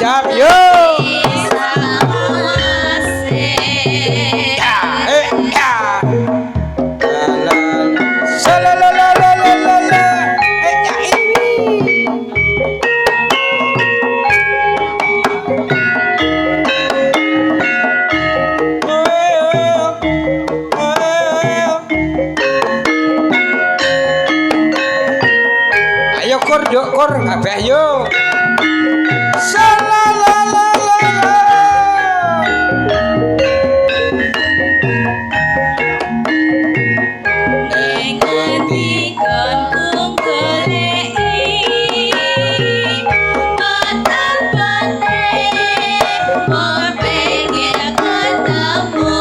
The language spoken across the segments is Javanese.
jam yo. Kur kabeh yo. Salalalala. Ning ngendi kon kung goleki patapane mon pengen ketemu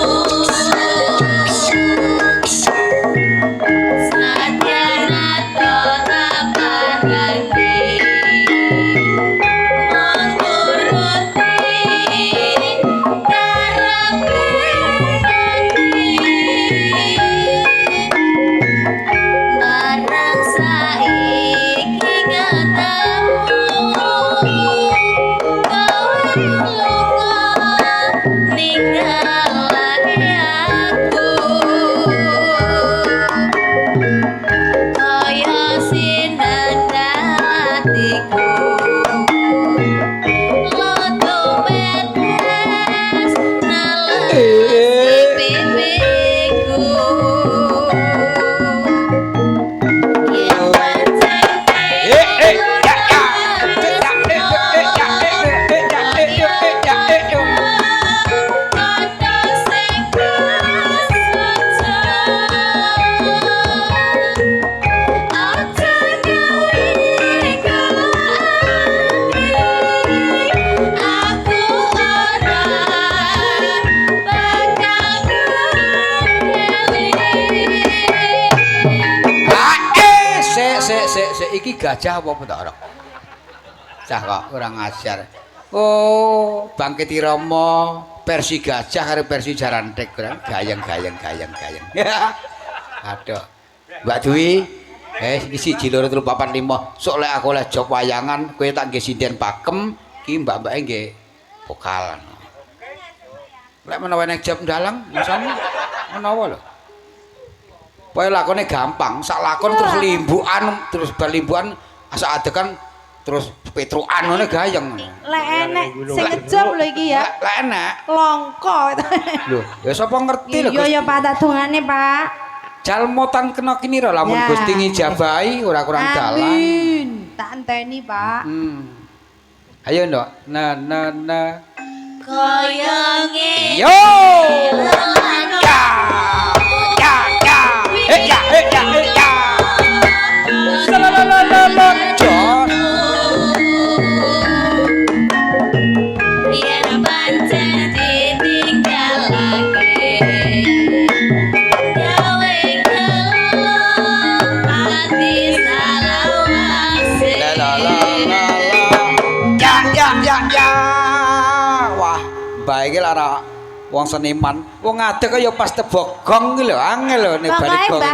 Sadyan ato raparani Iki gajah apa pentok? Cah kok kurang ajar. Oh, Bangkit Rama versi gajah karo versi jarantek gayeng. Aduh. Mbak Dwi, iki siji loro telu papat lima. Sok lek aku oleh job wayangan, kowe tak nggih sinden pakem, iki mbak-mbake nggih vokal. Lek menawa nek job ndalang, masane menawa lho. Pokoke lakone gampang, sak lakon terus limbukan, terus balimbukan asa adegan terus petrukan ngene gayeng. Lek enek sing ngejob lho iki ya. Lek enek Longko. lho, ya sapa ngerti lho. Iya ya Pak tak dongane, Pak. Jalmotan kena kini lho lamun Gusti ngijabahi ora kurang dalan. Amin. Tak enteni, Pak. Ayo, Ndok. Na. Koyonge Yo! Ya. Salalalala. Jon. yen pancen ditinggalake gawe kelo ati salawase Lalalala. Ya. Wah, mbak iki lara wong seniman. Wong ngadeg kaya pas tebok gong iki lho, angel lho nek balik gong.